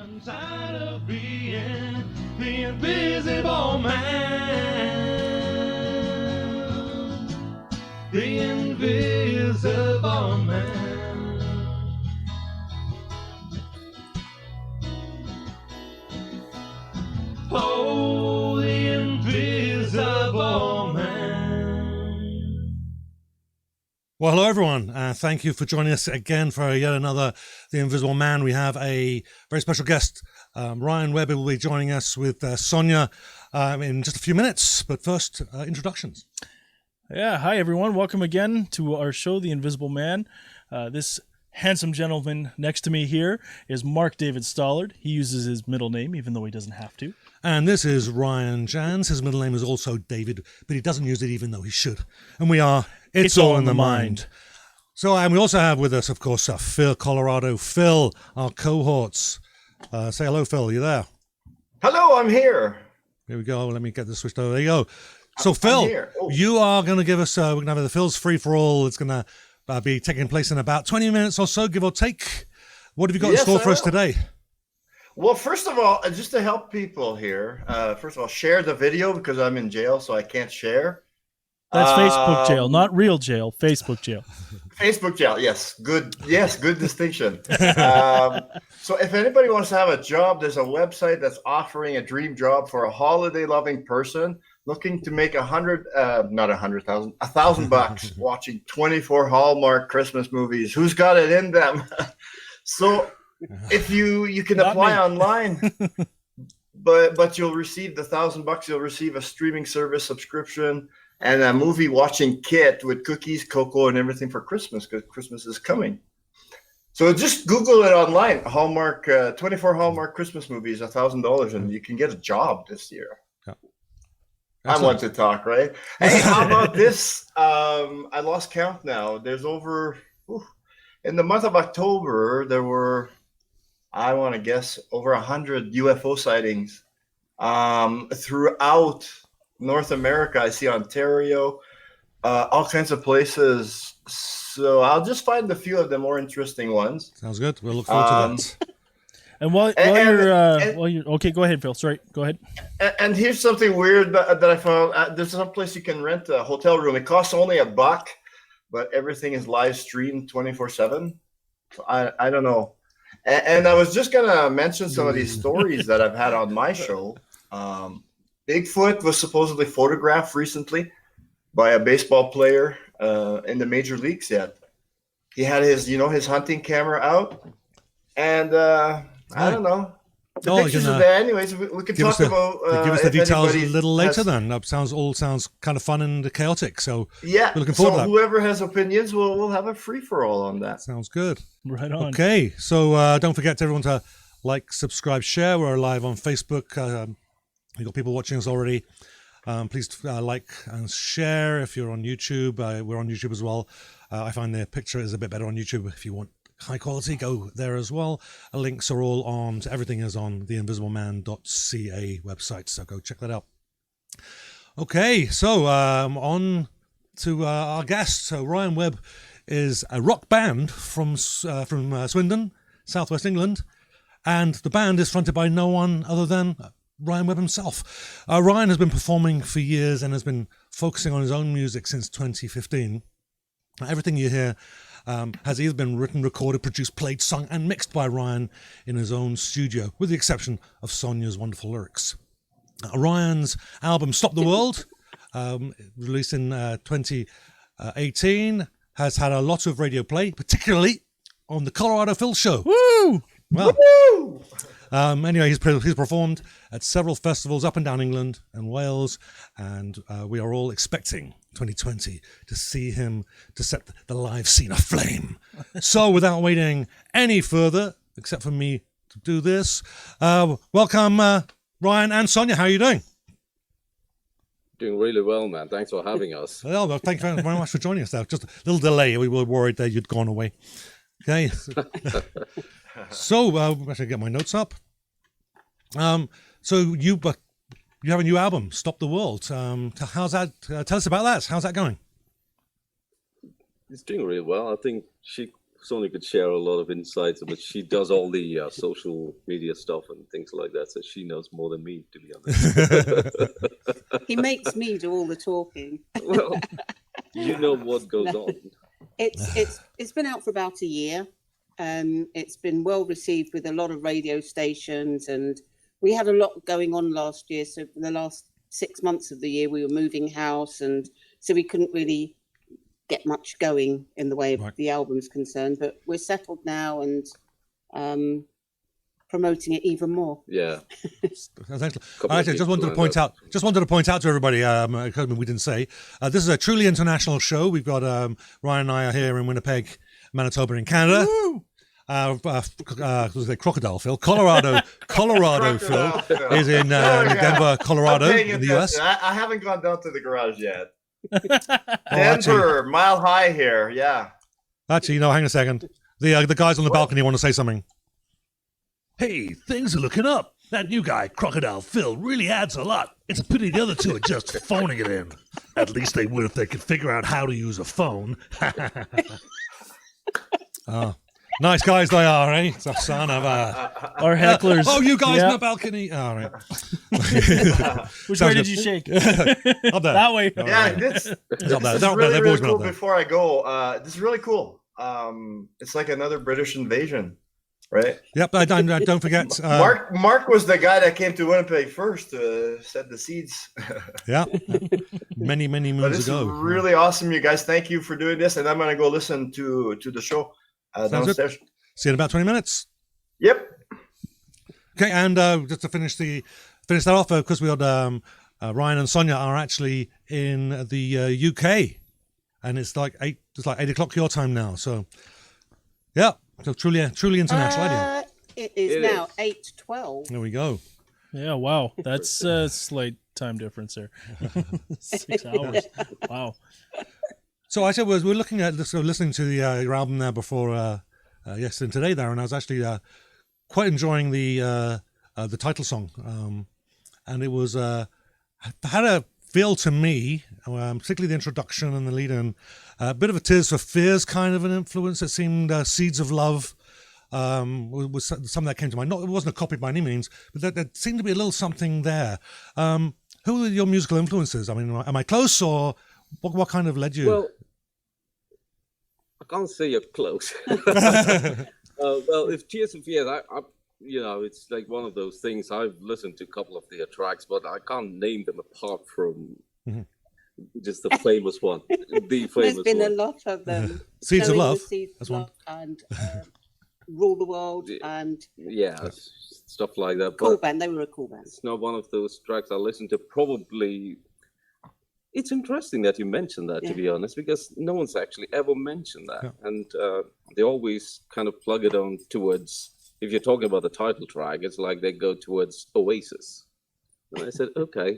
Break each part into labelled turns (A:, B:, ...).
A: I'm tired of being the invisible man. The invisible man. Oh, the invisible man.
B: Well, hello everyone. Thank you for joining us again for yet another The Invisible Man. We have a very special guest. Ryan Webb will be joining us with Sonia in just a few minutes. But first, introductions.
C: Yeah, hi everyone. Welcome again to our show, The Invisible Man. This handsome gentleman next to me here is Mark David Stollard. He uses his middle name, even though he doesn't have to.
B: And this is Ryan Jans. His middle name is also David, but he doesn't use it even though he should. And we are It's All in the Mind. So, and we also have with us, of course, Phil Colorado. Phil, our cohorts. Say hello, Phil. You there?
D: Hello, I'm here.
B: Here we go. Let me get this switched over. There you go. So, Phil, you are going to give us, we're going to have the Phil's free-for-all. It's going to be taking place in about 20 minutes or so, give or take. What have you got in store for us today?
D: Well, first of all, just to help people here, first of all, share the video because I'm in jail, so I can't share.
C: That's Facebook jail, not real jail. Facebook jail.
D: Facebook jail, yes. Good distinction. So if anybody wants to have a job, there's a website that's offering a dream job for a holiday-loving person looking to make $1,000 watching 24 Hallmark Christmas movies. Who's got it in them? So if you can apply online, but you'll receive the $1,000. You'll receive a streaming service subscription and a movie watching kit with cookies, cocoa, and everything for Christmas because Christmas is coming. So just Google it online. Hallmark 24 Hallmark Christmas movies, $1,000, and you can get a job this year.
B: Yeah.
D: I want to talk, right? Hey, how about this? I lost count now. There's over in the month of October, there were, I want to guess, over 100 UFO sightings throughout North America. I see Ontario, all kinds of places. So I'll just find a few of the more interesting ones.
B: Sounds good. We'll look forward to that.
C: And while you're okay, go ahead, Phil. Sorry, go ahead.
D: And here's something weird that I found. There's some place you can rent a hotel room. It costs only $1, but everything is live streamed 24/7. So I don't know. And I was just gonna mention some of these stories that I've had on my show. Bigfoot was supposedly photographed recently by a baseball player in the major leagues. Yet he had his hunting camera out, and I don't know. The pictures are there. Anyways, we can talk about.
B: Give us the details a little later. Then that sounds kind of fun and chaotic. So
D: yeah,
B: we're looking forward to that.
D: Whoever has opinions, we'll have a free for all on that.
B: Sounds good.
C: Right on.
B: Okay, so don't forget to everyone to like, subscribe, share. We're live on Facebook. We've got people watching us already. Please like and share. If you're on YouTube, we're on YouTube as well. I find the picture is a bit better on YouTube. If you want high quality, go there as well. Links are all on. Everything is on the invisibleman.ca website, so go check that out. Okay, so on to our guest. So Ryan Webb is a rock band from Swindon, southwest England, and the band is fronted by no one other than Ryan Webb himself. Ryan has been performing for years and has been focusing on his own music since 2015. Everything you hear has either been written, recorded, produced, played, sung, and mixed by Ryan in his own studio, with the exception of Sonia's wonderful lyrics. Ryan's album Stop the World, released in 2018, has had a lot of radio play, particularly on the Colorado Phil Show.
C: Woo!
B: Well,
D: Woo!
B: Anyway, he's performed at several festivals up and down England and Wales, and we are all expecting 2020 to see him to set the live scene aflame. So without waiting any further, except for me to do this, welcome Ryan and Sonia. How are you doing?
E: Doing really well, man. Thanks for having us.
B: Well, thank you very much for joining us. Now, just a little delay. We were worried that you'd gone away. Okay. So I should get my notes up. So you have a new album, Stop the World. How's that? Tell us about that. How's that going?
E: It's doing really well. I think she Sonia could share a lot of insights, but she does all the social media stuff and things like that, so she knows more than me, to be honest.
F: He makes me do all the talking.
E: Well, you know what goes on.
F: It's been out for about a year. It's been well received with a lot of radio stations, and we had a lot going on last year. So for the last 6 months of the year, we were moving house, and so we couldn't really get much going in the way of the album's concerned. But we're settled now and promoting it even more.
E: Yeah.
B: I just wanted to point out to everybody, because we didn't say, this is a truly international show. We've got Ryan and I are here in Winnipeg, Manitoba, in Canada. Woo! Crocodile Phil, Colorado Phil is in Denver, Colorado, in the US.
D: I haven't gone down to the garage yet. Denver, Mile High here, yeah.
B: Actually, hang a second. The guys on the balcony want to say something.
A: Hey, things are looking up. That new guy, Crocodile Phil, really adds a lot. It's a pity the other two are just phoning it in. At least they would if they could figure out how to use a phone.
B: Nice guys they are, eh? It's a son of
C: Our hecklers.
B: Oh, you guys in the balcony. All right.
C: Which way did you shake?
B: Up there.
C: That way.
D: Yeah, this is really cool. Before I go, this is really cool. It's like another British invasion, right?
B: Yep. Don't forget.
D: Mark was the guy that came to Winnipeg first to set the seeds.
B: Yeah. Many moons
D: but it's
B: ago.
D: Really awesome, you guys. Thank you for doing this, and I'm gonna go listen to the show. Downstairs.
B: See you in about 20 minutes.
D: Yep.
B: Okay, and just to finish that off, because we had Ryan and Sonia are actually in the UK, and it's like 8 o'clock your time now. So, yeah, so truly international idea.
F: It is now 8:12.
B: There we go.
C: Yeah, wow, that's a slight time difference there. 6 hours. Wow.
B: So I said we're looking at listening to your album there before yesterday and today there, and I was actually quite enjoying the title song, and it was had a feel to me, particularly the introduction and the lead in, a bit of a Tears for Fears kind of an influence. It seemed Seeds of Love was something that came to mind. It wasn't a copy by any means, but there seemed to be a little something there. Who are your musical influences? I mean, am I close, or what kind of led you?
E: Well, I can't say you're close. Well, if Tears for Fears, I it's like one of those things. I've listened to a couple of their tracks, but I can't name them apart from just the famous one. The famous
F: There's been
E: one.
F: a lot of them.
B: Seeds of Love.
F: Seeds
B: That's
F: of
B: one.
F: Love and Rule the World and
E: Stuff like that.
F: Cool
E: But
F: Band. They were a cool band.
E: it's not one of those tracks I listen to. Probably. It's interesting that you mentioned that, to be honest, because no one's actually ever mentioned that. Yeah. And they always kind of plug it on towards, if you're talking about the title track, it's like they go towards Oasis. And I said, okay,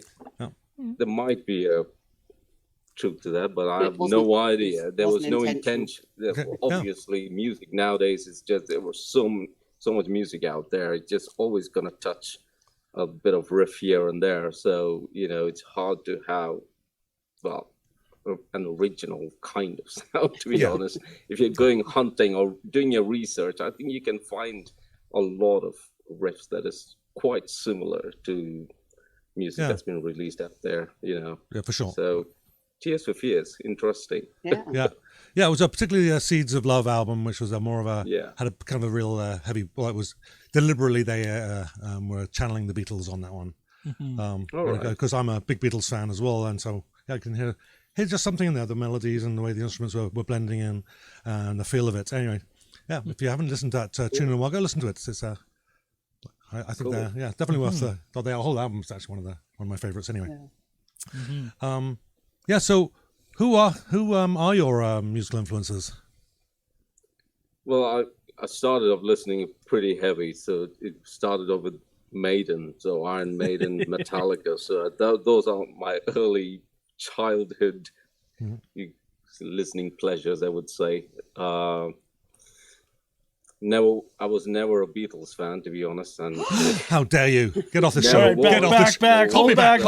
E: there might be a truth to that, but I have no idea. There was no intention. Okay. Obviously, music nowadays is just, there was so much music out there. It's just always going to touch a bit of riff here and there. So, it's hard to have, an original kind of sound, to be honest. If you're going hunting or doing your research, I think you can find a lot of riffs that is quite similar to music that's been released out there, Yeah,
B: for sure.
E: So, Tears for Fears, interesting.
B: Yeah. It was particularly a Seeds of Love album, which was more of a had a kind of a real heavy. Well, it was deliberately they were channeling the Beatles on that one. Because I'm a big Beatles fan as well, and so I can hear just something in there, the melodies and the way the instruments were blending in, and the feel of it. Anyway, if you haven't listened to that tune in a while, go listen to it. It's I think they're definitely worth the whole album is actually one of my favorites anyway. So who are your musical influences?
E: Well, I started off listening pretty heavy, so it started off with Maiden, so Iron Maiden, Metallica. So those are my early childhood listening pleasures, I would say. I was never a Beatles fan, to be honest. And
B: how dare you get off the show?
C: Hold me back.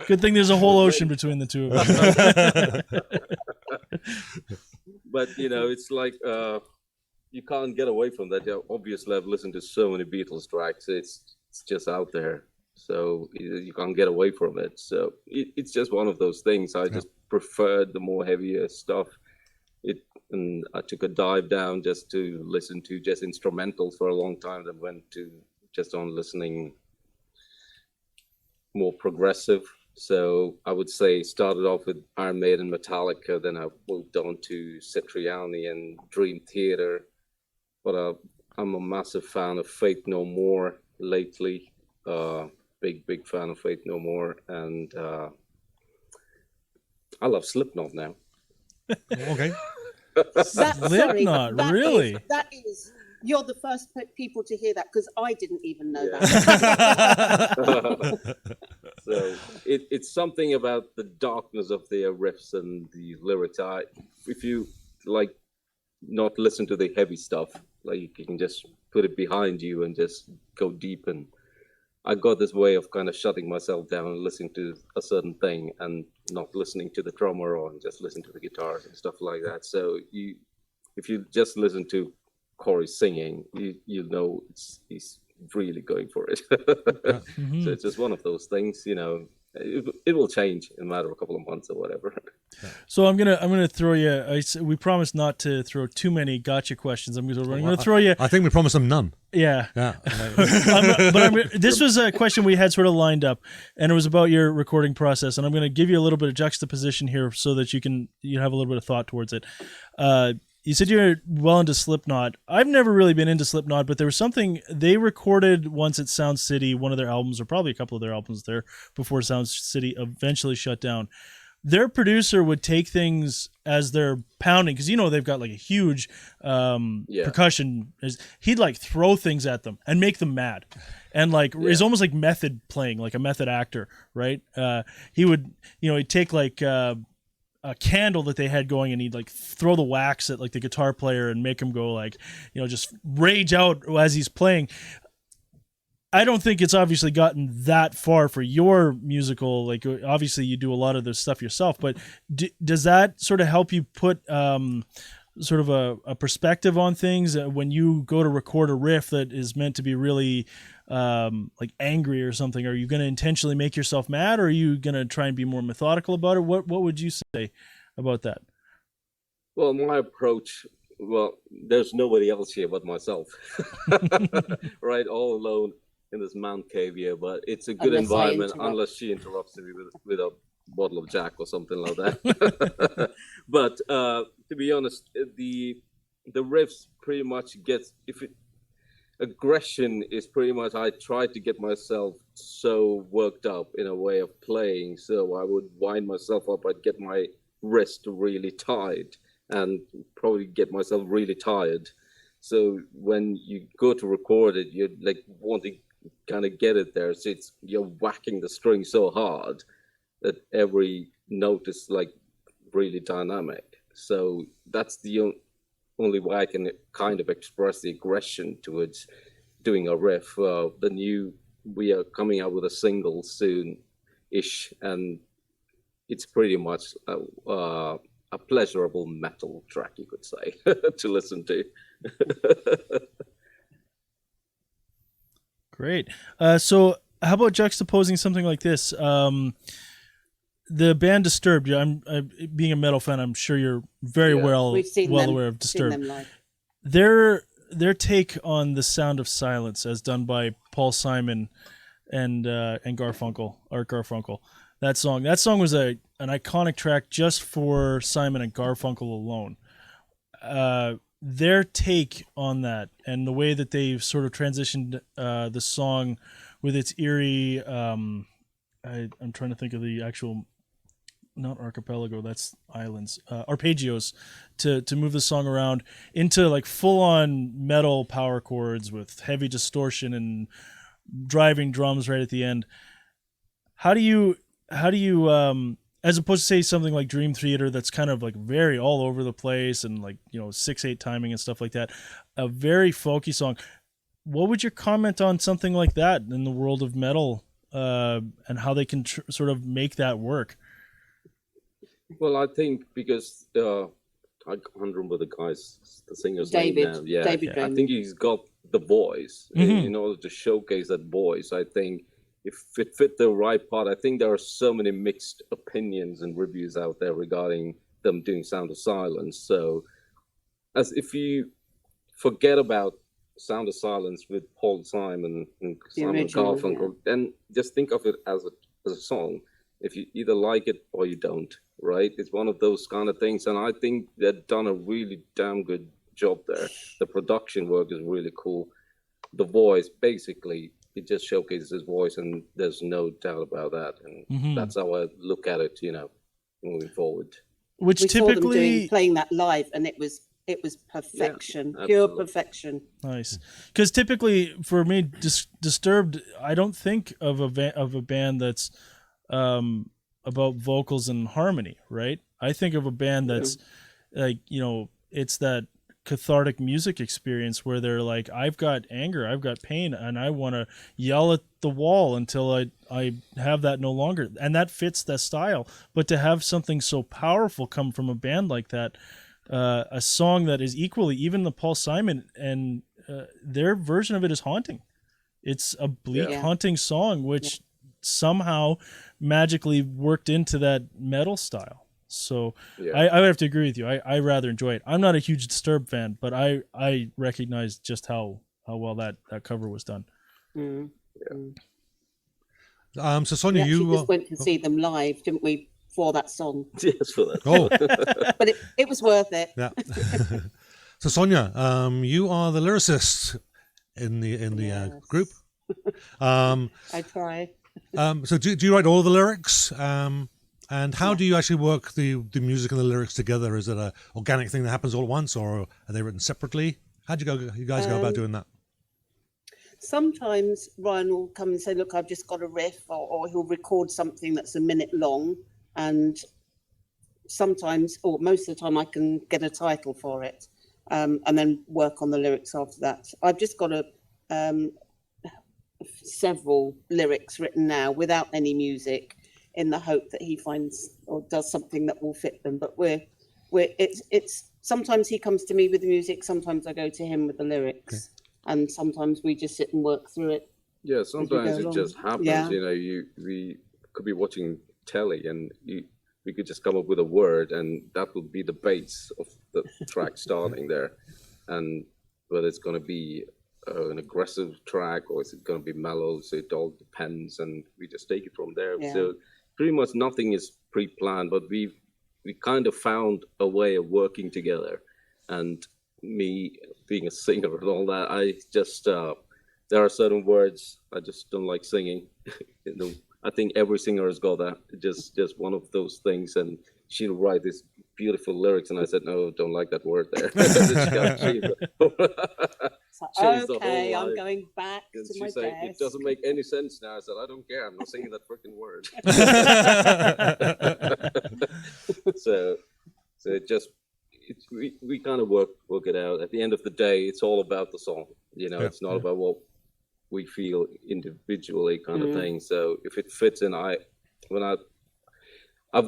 C: Good thing there's a whole ocean between the two of us.
E: But it's like you can't get away from that. Yeah, obviously, I've listened to so many Beatles tracks. It's just out there, so you can't get away from it. So it's just one of those things. I just preferred the more heavier stuff. And I took a dive down just to listen to just instrumentals for a long time. Then went to just on listening more progressive. So I would say started off with Iron Maiden, Metallica, then I moved on to Satriani and Dream Theater. But I'm a massive fan of Faith No More lately. Big fan of Faith No More. And I love Slipknot now.
B: Okay.
C: Slipknot, really?
F: You're the first people to hear that, because I didn't even know that.
E: So it's something about the darkness of their riffs and the lyrics. If you like not listen to the heavy stuff, like you can just put it behind you and just go deep. And I got this way of kind of shutting myself down and listening to a certain thing and not listening to the drummer or just listen to the guitars and stuff like that. So if you just listen to Corey singing, you know he's really going for it.
C: Mm-hmm.
E: So it's just one of those things, it will change in a matter of a couple of months or whatever.
C: So I'm gonna throw you. We promised not to throw too many gotcha questions. I'm gonna throw you.
B: I think we promised them none.
C: Yeah.
B: Yeah.
C: This was a question we had sort of lined up, and it was about your recording process. And I'm going to give you a little bit of juxtaposition here so that you have a little bit of thought towards it. You said you're well into Slipknot. I've never really been into Slipknot, but there was something they recorded once at Sound City, one of their albums, or probably a couple of their albums there, before Sound City eventually shut down. Their producer would take things as they're pounding, because they've got like a huge percussion. He'd like throw things at them and make them mad, and it's almost like method playing, like a method actor, right? He would he'd take like a candle that they had going, and he'd like throw the wax at like the guitar player and make him go like just rage out as he's playing. I don't think it's obviously gotten that far for your musical. Like, obviously you do a lot of this stuff yourself, but does that sort of help you put sort of a perspective on things when you go to record a riff that is meant to be really like angry or something? Are you going to intentionally make yourself mad, or are you going to try and be more methodical about it? What would you say about that?
E: Well, my approach, there's nobody else here but myself, right? All alone in this man cave here, but it's a good environment unless she interrupts me with a bottle of Jack or something like that. But to be honest, the riffs pretty much aggression is pretty much, I try to get myself so worked up in a way of playing, so I would wind myself up, I'd get my wrist really tight and probably get myself really tired. So when you go to record it, you like want to kind of get it there, so you're whacking the string so hard that every note is like really dynamic. So that's the only way I can kind of express the aggression towards doing a riff. We are coming out with a single soon-ish, and it's pretty much a pleasurable metal track, you could say, to listen to.
C: Great. So how about juxtaposing something like this? The band Disturbed, I'm being a metal fan, I'm sure you're very well aware of Disturbed. Their take on The Sound of Silence, as done by Paul Simon and Garfunkel, Art Garfunkel. That song was an iconic track just for Simon and Garfunkel alone. Their take on that and the way that they've sort of transitioned the song with its eerie, I'm trying to think of the actual, not archipelago, that's islands, arpeggios, to move the song around into like full on metal power chords with heavy distortion and driving drums right at the end. How do you as opposed to say something like Dream Theater that's kind of like very all over the place and like 6/8 timing and stuff like that, a very folky song, what would your comment on something like that in the world of metal, and how they can sort of make that work?
E: Well, I think because I can't remember the singer's
F: David.
E: name now. Yeah,
F: David
E: I
F: Draymond.
E: think he's got the voice
C: Mhm.
E: in order to showcase that voice. I think if it fit the right part, I think there are so many mixed opinions and reviews out there regarding them doing Sound of Silence. So, as if you forget about Sound of Silence with Paul Simon and
F: The
E: Simon
F: original,
E: Garfunkel, then just think of it as a song. If you either like it or you don't, right? It's one of those kind of things, and I think they've done a really damn good job there. The production work is really cool. The voice, basically, it just showcases his voice, and there's no doubt about that. And
C: Mhm.
E: that's how I look at it, moving forward.
C: Which
F: We saw them
C: typically
F: playing that live, and it was perfection,
E: Yeah,
F: pure
E: absolutely.
F: perfection.
C: nice, because typically for me, Disturbed, I don't think of a band that's about vocals and harmony, right? I think of a band that's like, it's that cathartic music experience where they're like, I've got anger, I've got pain, and I want to yell at the wall until I have that no longer, and that fits that style. But to have something so powerful come from a band like that, a song that is equally, even the Paul Simon and their version of it is haunting. It's a bleak,
F: Yeah.
C: haunting song, which somehow magically worked into that metal style. So
E: Yeah.
C: I would have to agree with you. I rather enjoy it. I'm not a huge Disturbed fan, but I recognize just how well that cover was done.
F: Mm.
B: So
F: We
B: Sonia,
F: actually
B: you
F: just went to see them live, didn't we, for that song?
E: Yes, for that.
B: oh
F: But it was worth it.
B: yeah. So Sonia, you are the lyricist in the
F: Yes.
B: group. Um,
F: I try.
B: so do you write all the lyrics? And how do you actually work the music and the lyrics together? Is it a organic thing that happens all at once, or are they written separately? How do you guys go about doing that?
F: Sometimes Ryan will come and say, look, I've just got a riff, or he'll record something that's a minute long, and sometimes, or most of the time, I can get a title for it, and then work on the lyrics after that. I've just got several lyrics written now without any music, in the hope that he finds or does something that will fit them. But it's sometimes he comes to me with the music, sometimes I go to him with the lyrics, and sometimes we just sit and work through it.
E: Yeah, sometimes it
F: along.
E: just happens.
F: Yeah.
E: We could be watching telly, and we could just come up with a word, and that would be the base of the track starting there. And whether it's going to be an aggressive track or is it going to be mellow, so it all depends, and we just take it from there.
F: Yeah.
E: So pretty much nothing is pre-planned, but we kind of found a way of working together. And me being a singer and all that, I just there are certain words I just don't like singing. I think every singer has got that. Just one of those things. And she'll write this beautiful lyrics, and I said, no, don't like that word there. Change the
F: Okay,
E: whole
F: I'm
E: line.
F: going back
E: And
F: to
E: she
F: my
E: said,
F: desk.
E: it doesn't make any sense now. I said, I don't care. I'm not singing that freaking word. so it just we kind of work it out. At the end of the day, it's all about the song. It's not about what we feel individually, kind of thing. So if it fits in, I've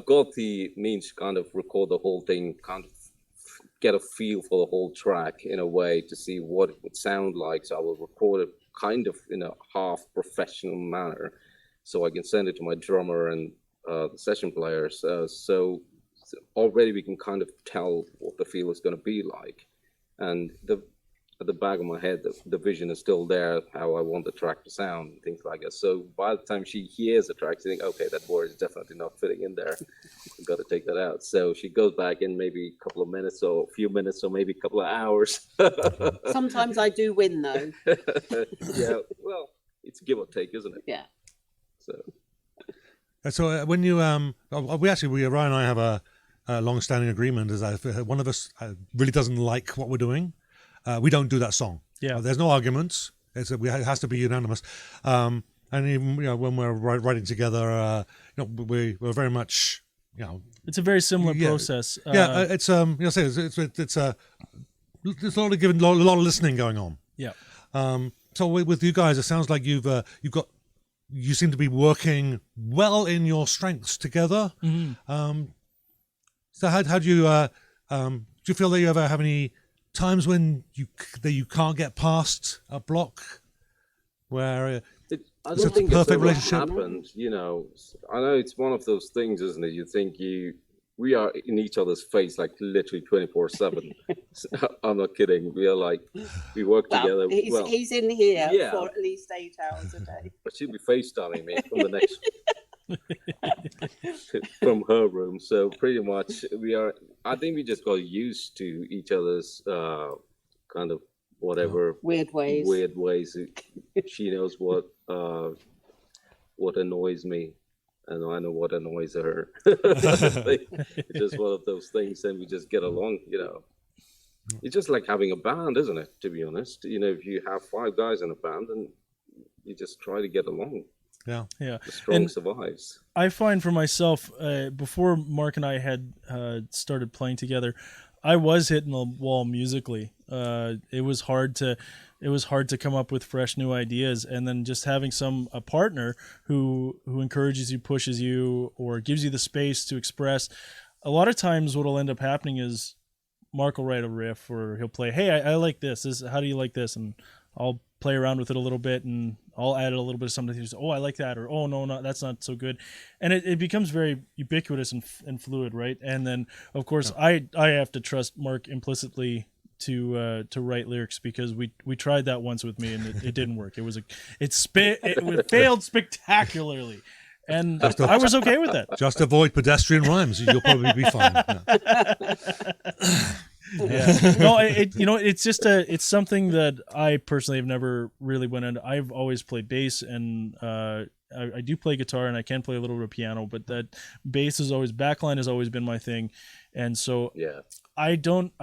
E: got the means to kind of record the whole thing, kind of get a feel for the whole track in a way to see what it would sound like. So I will record it kind of in a half professional manner, so I can send it to my drummer and the session players. So already we can kind of tell what the feel is going to be like, and at the back of my head, the vision is still there, how I want the track to sound, and things like that. So by the time she hears the track, she thinks, okay, that word is definitely not fitting in there. I've got to take that out. So she goes back in maybe a couple of minutes, or a few minutes, or maybe a couple of hours.
F: Sometimes I do win, though.
E: Yeah, well, it's give or take, isn't it?
F: Yeah.
B: So when you Ryan and I have a long-standing agreement is that if one of us really doesn't like what we're doing, we don't do that song.
C: Yeah.
B: There's no arguments. It has to be unanimous. And even when we're writing together, we're very much
C: It's a very similar
B: Yeah.
C: process.
B: it's it's a lot of listening going on.
C: Yeah.
B: So with you guys, it sounds like you seem to be working well in your strengths together.
C: Mhm.
B: So how do you you feel that you ever have any times when you can't get past a block where
E: I
B: It's
E: don't
B: a
E: think
B: perfect
E: it's ever
B: relationship.
E: happened. I know it's one of those things, isn't it? You think we are in each other's face like literally 24/7. I'm not kidding. We are like we work together.
F: He's in here
E: Yeah.
F: for at least 8 hours a day.
E: But she'll be FaceTiming me from the next from her room. So pretty much we are. I think we just got used to each other's kind of whatever
F: Weird ways.
E: She knows what annoys me, and I know what annoys her. It's just one of those things, and we just get along. It's just like having a band, isn't it? To be honest, if you have 5 guys in a band, and you just try to get along.
B: yeah.
C: Yeah.
E: The strong survives.
C: I find for myself, before Mark and I had started playing together, I was hitting the wall musically. It was hard to come up with fresh new ideas, and then just having a partner who encourages you, pushes you, or gives you the space to express. A lot of times, what'll end up happening is Mark will write a riff, or he'll play, "Hey, I like this. How do you like this?" And I'll play around with it a little bit, and I'll add a little bit of something. He's, "Oh, I like that," or "Oh, no, that's not so good," and it becomes very ubiquitous and fluid, right? And then, of course, I have to trust Mark implicitly to write lyrics, because we tried that once with me, and it didn't work. It failed spectacularly, and I was okay with that.
B: Just avoid pedestrian rhymes. You'll probably be fine.
C: Yeah. No, it's just it's something that I personally have never really went into. I've always played bass, and I do play guitar, and I can play a little bit of piano, but that backline has always been my thing. And so
E: Yeah.
C: I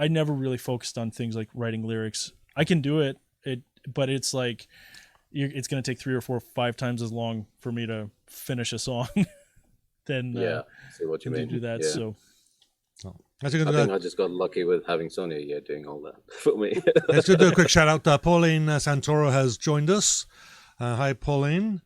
C: never really focused on things like writing lyrics. I can do it, but it's like, it's going to take 3 or 4 or 5 times as long for me to finish a song than
E: See what you
C: to
E: mean.
C: do that.
E: Yeah.
C: So
B: I
E: I think I just got lucky with having Sonia here doing all that for me.
B: let's do a quick shout out. Pauline Santoro has joined us. Hi, Pauline.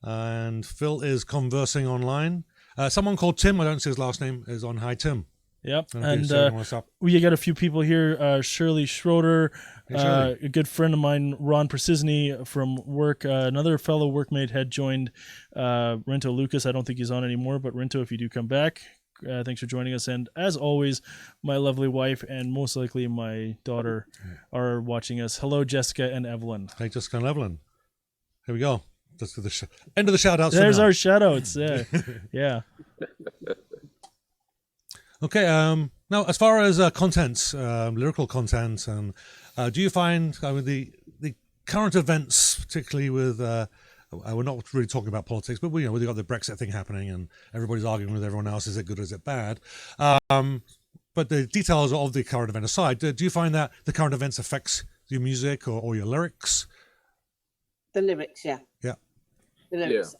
B: And Phil is conversing online. Someone called Tim, I don't see his last name, is on. Hi, Tim.
C: yep.
B: I don't know if
C: And
B: he's saying what's up.
C: we got a few people here. Shirley Schroeder,
B: Hey, Shirley.
C: a good friend of mine, Ron Precisny from work. Another fellow workmate had joined, Rento Lucas. I don't think he's on anymore, but Rento, if you do come back, thanks for joining us. And as always, my lovely wife and most likely my daughter are watching us. Hello, Jessica and Evelyn.
B: Hey, Jessica and Evelyn. Here we go. That's the end of the shout outs.
C: There's our shout outs. Yeah.
B: Okay. Now, as far as content, lyrical content, and do you find the current events, particularly with we're not really talking about politics, but we've got the Brexit thing happening, and everybody's arguing with everyone else: is it good or is it bad? But the details of the current event aside, do you find that the current events affects your music or your lyrics?
F: The lyrics, yeah.
B: Yeah.
F: The lyrics.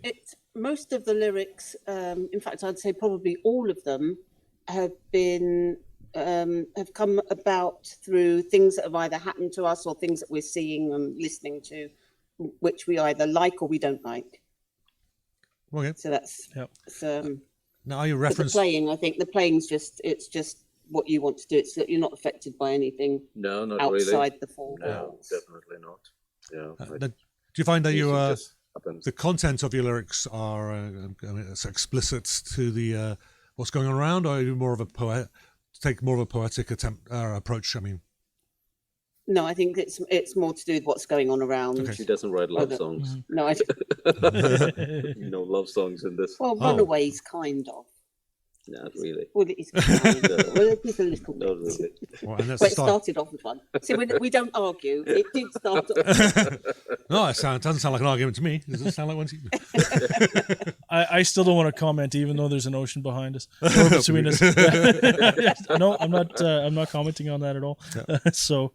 F: It's most of the lyrics. In fact, I'd say probably all of them have been have come about through things that have either happened to us or things that we're seeing and listening to, which we either like or we don't like.
B: Okay.
F: So that's
B: Now, are you
F: but the
B: referencing?
F: playing. I think the playing's just what you want to do. It's that you're not affected by anything
E: No, not
F: outside
E: really.
F: the four
E: No,
F: walls.
E: definitely not. Yeah.
B: Do you find that
E: Music just happens.
B: the content of your lyrics are it's explicit to the what's going on around, or are you more of a take more of a poetic approach? I mean,
F: No, I think it's more to do with what's going on around.
B: Okay.
E: She doesn't write love
F: Okay.
E: songs.
F: No, I
E: No love songs in this.
F: well, Runaways kind of.
E: Not really.
F: Well, it is kind of. Well, it is a little
E: Not
F: bit.
E: really.
B: well, and that's
F: But
B: the
F: it
B: start.
F: started off with one. See, we don't argue. It did start off.
B: No, it doesn't sound like an argument to me. Does it sound like one to you?
C: I still don't want to comment, even though there's an ocean behind us, or between us. No, I'm not. I'm not commenting on that at all. So,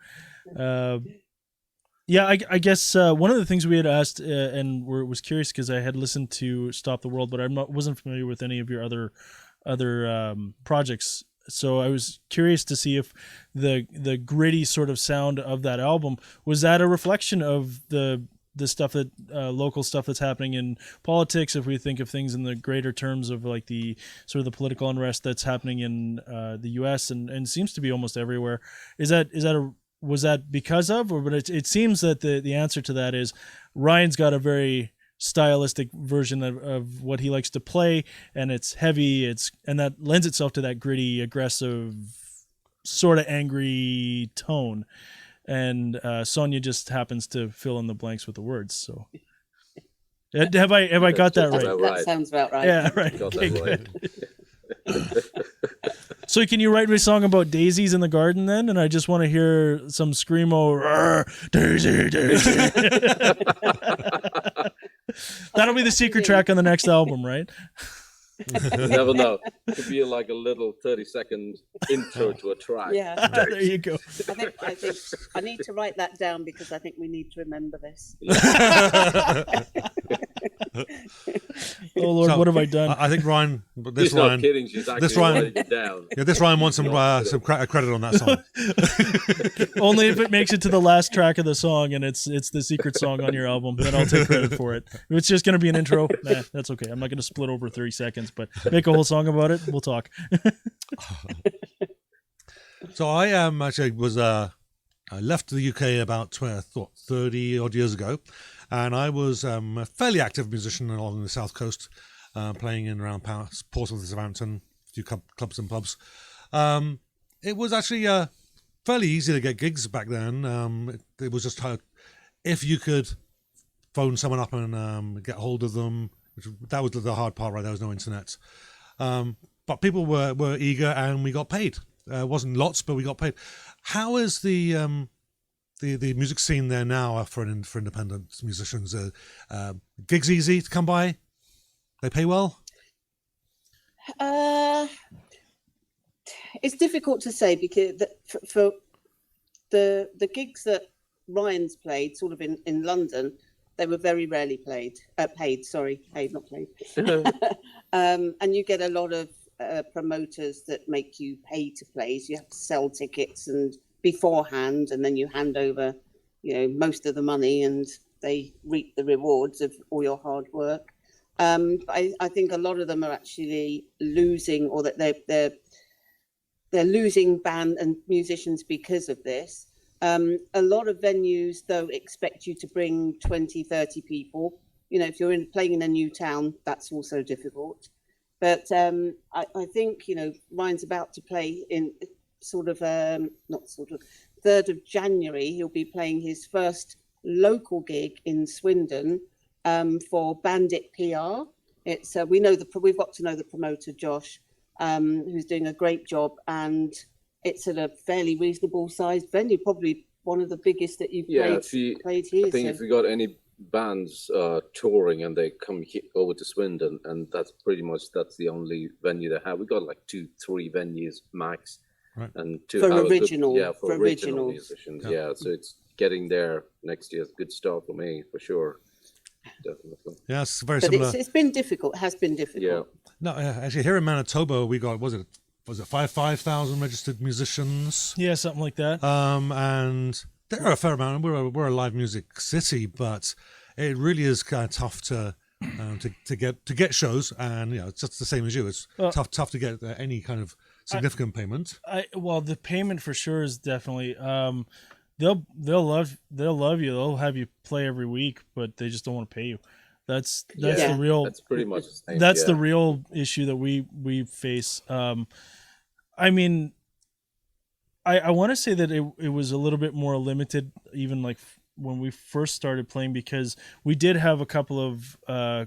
C: yeah, I guess one of the things we had asked and was curious because I had listened to Stop the World, but wasn't familiar with any of your other projects. So I was curious to see if the gritty sort of sound of that album was that a reflection of the the stuff that local stuff that's happening in politics, if we think of things in the greater terms of like the sort of the political unrest that's happening in the U.S. and seems to be almost everywhere, was that because of, or but it seems that the answer to that is Ryan's got a very stylistic version of what he likes to play, and it's heavy, and that lends itself to that gritty, aggressive, sort of angry tone. And Sonia just happens to fill in the blanks with the words. So, have I got that right?
F: That sounds about right.
C: Yeah, right. Okay, good. So, can you write me a song about daisies in the garden then? And I just want to hear some screamo, Daisy, Daisy. That'll be the secret track on the next album, right?
E: You never know. It could be like a little 30-second intro to a track.
F: Yeah.
C: There you go.
F: I think I need to write that down because I think we need to remember this.
C: Oh Lord,
B: So,
C: what have I done?
B: I think Ryan,
E: She's not kidding. She's actually writing it down.
B: Yeah, this Ryan wants some credit on that song.
C: Only if it makes it to the last track of the song and it's the secret song on your album, then I'll take credit for it. If it's just going to be an intro, that's okay. I'm not going to split over 30 seconds, but make a whole song about it. We'll talk.
B: So I actually I left the UK about 30 odd years ago, and I was a fairly active musician along the south coast, playing in around Portsmouth, Southampton, a few clubs and pubs. It was actually fairly easy to get gigs back then. It was just if you could phone someone up and get hold of them. That was the hard part, right? There was no internet. But people were eager, and we got paid. It wasn't lots, but we got paid. How is the music scene there now for independent musicians? Gigs easy to come by? They pay well?
F: It's difficult to say because for the gigs that Ryan's played, sort of in London, they were very rarely paid, not played. And you get a lot of promoters that make you pay to play. So you have to sell tickets and beforehand, and then you hand over, most of the money, and they reap the rewards of all your hard work. I think a lot of them are actually losing, or that they're losing band and musicians because of this. A lot of venues, though, expect you to bring 20, 30 people. If you're playing in a new town, that's also difficult. But I think, Ryan's about to play in 3rd of January. He'll be playing his first local gig in Swindon for Bandit PR. It's we've got to know the promoter, Josh, who's doing a great job, and it's at a fairly reasonable sized venue, probably one of the biggest that you've played here.
E: I think if you got any bands touring and they come over to Swindon, and that's the only venue they have. We got like 2-3 venues max,
B: right.
E: And
F: for original
E: musicians. Yeah, so it's getting there next year. It's a good start for me, for sure. Definitely.
B: Yeah, it's very
F: but
B: similar.
F: It's been difficult. It has been difficult.
E: Yeah.
B: No, actually, here in Manitoba, we got was it 5,000 registered musicians?
C: Yeah, something like that.
B: And there are a fair amount. We're a live music city, but it really is kind of tough to get shows, and it's just the same as you. It's tough to get any kind of significant payment.
C: The payment for sure is definitely. They'll love you. They'll have you play every week, but they just don't want to pay you. That's the real.
E: That's pretty much the same.
C: That's the real issue that we face. I mean, I want to say that it was a little bit more limited, even like when we first started playing, because we did have a couple of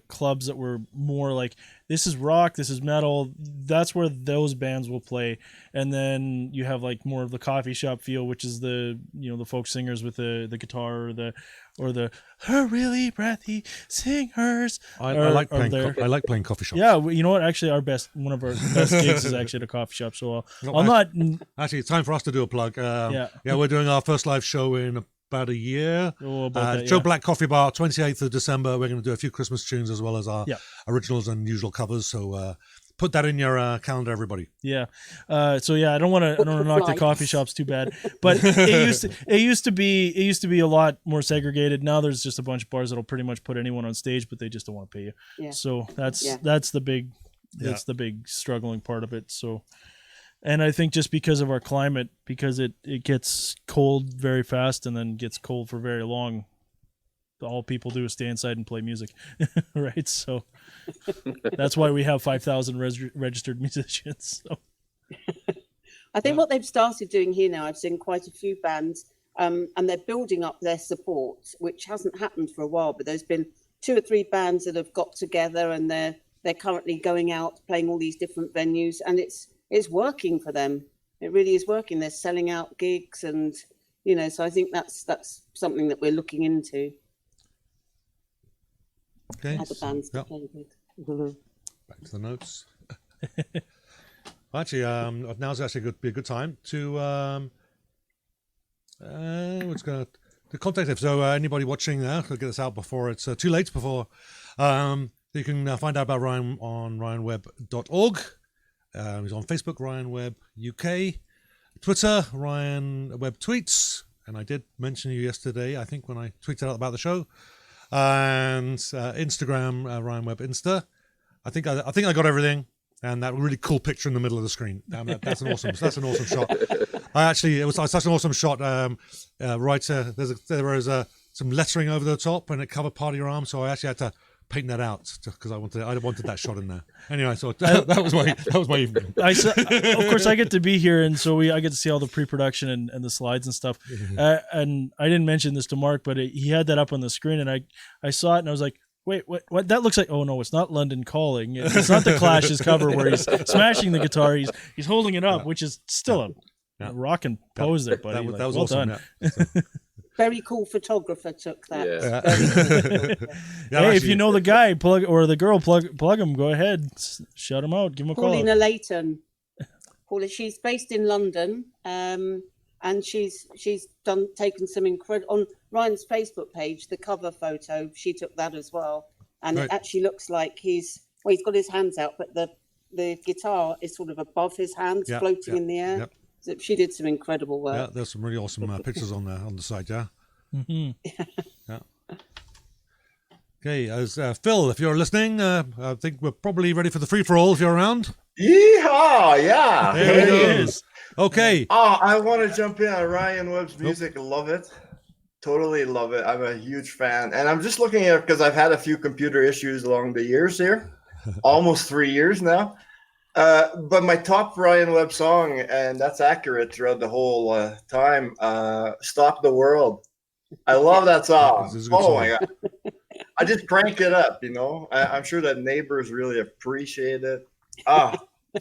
C: clubs that were more like, this is rock, this is metal. That's where those bands will play. And then you have like more of the coffee shop feel, which is the folk singers with the guitar or the really breathy singers.
B: I like playing coffee shops.
C: Yeah, you know what? Actually, one of our best gigs is actually at a coffee shop. So
B: Actually, it's time for us to do a plug. We're doing our first live show in about a year. Joe Black Coffee Bar, 28th of December. We're going to do a few Christmas tunes as well as our originals and usual covers. So put that in your calendar, everybody.
C: Yeah. So yeah, I don't want to knock the
F: flights.
C: coffee shops too bad, but it used to be a lot more segregated. Now there's just a bunch of bars that'll pretty much put anyone on stage, but they just don't want to pay you.
F: Yeah.
C: So that's
F: Yeah.
C: the big struggling part of it. So, and I think just because of our climate, because it gets cold very fast and then gets cold for very long, all people do is stay inside and play music, right? So that's why we have 5,000 registered musicians. So.
F: I think what they've started doing here now, I've seen quite a few bands, and they're building up their support, which hasn't happened for a while. But there's been 2 or 3 bands that have got together, and they're currently going out playing all these different venues, and it's working for them. It really is working. They're selling out gigs, and so I think that's something that we're looking into.
B: Okay.
F: Other bands to
B: Yep.
F: play with.
B: Back to the notes. Actually, now's actually be a good time to what's going to contact him. So anybody watching there, we'll get this out before it's too late. Before you can find out about Ryan on ryanwebb.org. He's on Facebook, Ryan Webb UK, Twitter, Ryan Webb Tweets, and I did mention you yesterday, I think, when I tweeted out about the show, and Instagram, Ryan Webb Insta. I think I got everything, and that really cool picture in the middle of the screen. That's an awesome shot. It was such an awesome shot. Right, there was some lettering over the top, and it covered part of your arm, so I actually had to paint that out because I wanted that shot in there. Anyway, so that was my evening.
C: Of course, I get to be here, and so I get to see all the pre-production and the slides and stuff. And I didn't mention this to Mark, but he had that up on the screen, and I saw it, and I was like, wait, what? That looks like, oh no, it's not London Calling. It's not the Clash's cover where he's smashing the guitar. He's holding it up, which is still a rocking pose there, buddy.
B: That was
C: well
B: awesome.
C: done.
B: Yeah.
F: Very cool photographer took that.
E: Yeah.
F: Very cool.
C: Hey, if you know the guy or the girl, plug him. Go ahead, shout him out. Give him a call.
F: Paulina Layton. She's based in London, and she's taken some incredible on Ryan's Facebook page. The cover photo, she took that as well, and
B: Right.
F: it actually looks like he's got his hands out, but the guitar is sort of above his hands, floating in the air.
B: Yep.
F: So she did some incredible work.
B: Yeah, there's some really awesome pictures on the site. Yeah.
C: Mm-hmm.
B: Yeah. Okay, as Phil, if you're listening, I think we're probably ready for the free for all if you're around.
D: Yeehaw! Yeah.
B: There it
D: Hey.
B: is. Okay.
D: Oh, I want to jump in on Ryan Webb's music. Love it. Totally love it. I'm a huge fan. And I'm just looking at it because I've had a few computer issues along the years here. Almost 3 years now. But my top Ryan Webb song, and that's accurate throughout the whole time, Stop the World. I love that song.
B: This is a good
D: Oh
B: song.
D: my God. I just crank it up, I'm sure that neighbors really appreciate it.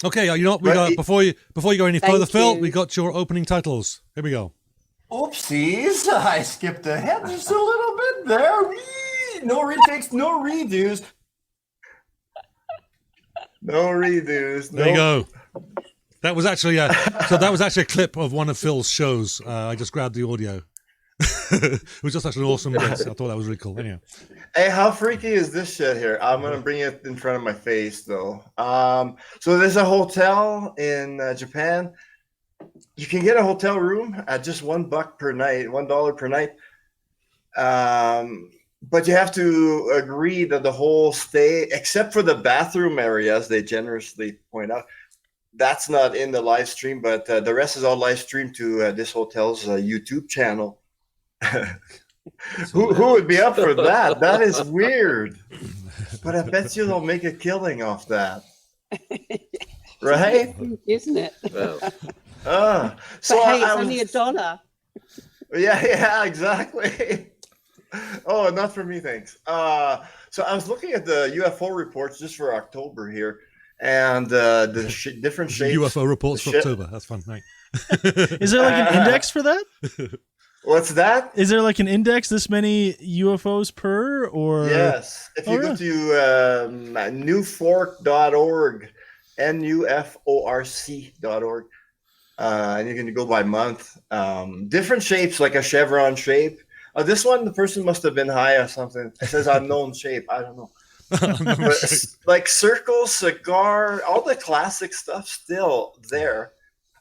B: Okay, you know what we
D: But
B: got before you go any
F: Thank
B: further, Phil,
F: you.
B: we got your opening titles. Here we go.
G: Oopsies, I skipped ahead just a little bit there. Whee! No retakes, no redos.
D: No redos.
B: There you
D: Nope.
B: go. That was actually a clip of one of Phil's shows. I just grabbed the audio. It was just such an awesome bit. I thought that was really cool. Anyhow.
D: Hey, how freaky is this shit here? I'm gonna bring it in front of my face though. So there's a hotel in Japan. You can get a hotel room at just $1 per night, $1 per night. But you have to agree that the whole stay, except for the bathroom area, as they generously point out, that's not in the live stream. But the rest is all live streamed to this hotel's YouTube channel. Who would be up for that? That is weird. But I bet you they'll make a killing off that. Right?
F: Isn't it?
E: Well,
F: So
D: so
F: hey, it's
D: I was,
F: only $1.
D: yeah, exactly. Oh, not for me, thanks. So I was looking at the UFO reports just for October here, and the different shapes.
B: UFO reports for
D: the ship-
B: October. That's fun. Right.
C: Is there like an index for that?
D: What's that?
C: Is there like an index? This many UFOs per, or
D: Yes. If you go to newfork.org, nuforc.org, and you can go by month. Different shapes, like a chevron shape. This one, the person must have been high or something. It says unknown shape. I don't know. But like Circle, Cigar, all the classic stuff still there.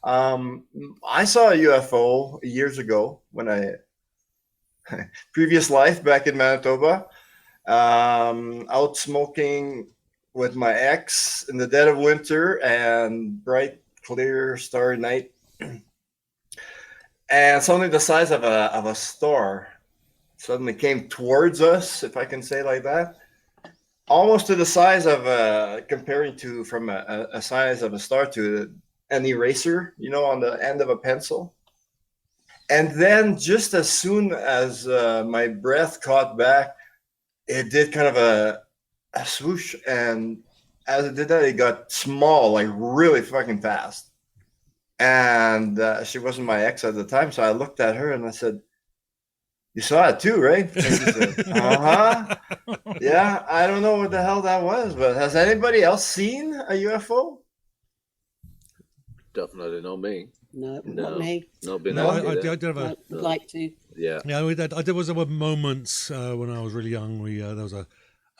D: I saw a UFO years ago when I previous life back in Manitoba, out smoking with my ex in the dead of winter and bright, clear, starry night, and something the size of a star suddenly came towards us, if I can say like that, almost to the size of comparing to from a size of a star to an eraser, on the end of a pencil. And then just as soon as my breath caught back, it did kind of a swoosh. And as it did that, it got small, like really fucking fast. And she wasn't my ex at the time. So I looked at her and I said, "You saw it too, right?" And she said, "Uh-huh. Yeah, I don't know what the hell that was, but has anybody else seen a UFO?"
E: Definitely not me.
F: No, not me.
E: Not been
B: No,
E: out
B: I
E: there.
B: did have a.
F: Would like to.
E: Yeah.
B: Yeah, there was moments when I was really young. There was a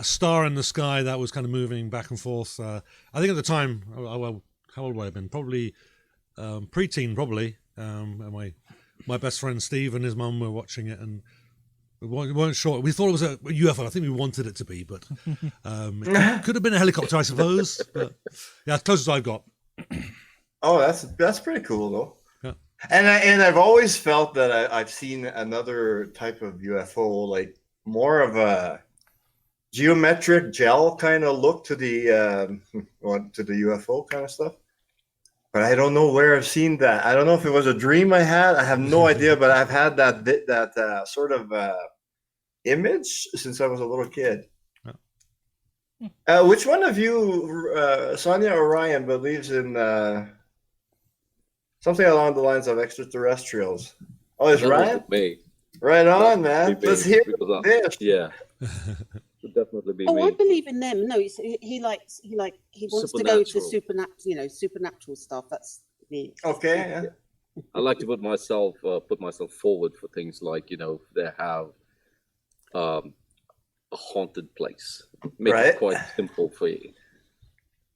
B: star in the sky that was kind of moving back and forth. I think at the time, how old would I have been? Probably preteen, probably. And my best friend Steve and his mum were watching it, and we weren't sure. We thought it was a UFO. I think we wanted it to be, but it could have been a helicopter, I suppose. But yeah, as close as I've got.
D: Oh, that's pretty cool though.
B: Yeah.
D: And I've always felt that I've seen another type of UFO, like more of a geometric gel kind of look to the UFO kind of stuff. But I don't know where I've seen that. I don't know if it was a dream I had. I have no idea. But I've had that sort of image since I was a little kid. Which one of you, Sonia or Ryan, believes in something along the lines of extraterrestrials? Oh, it's Ryan?
E: Me.
D: Right on, man. Let's hear this.
E: Yeah. Would definitely be me.
F: I believe in them. No, he wants to go to supernatural stuff. That's me.
D: Okay. Yeah.
E: I like to put myself forward for things like, they have a haunted place. Make it quite simple for you.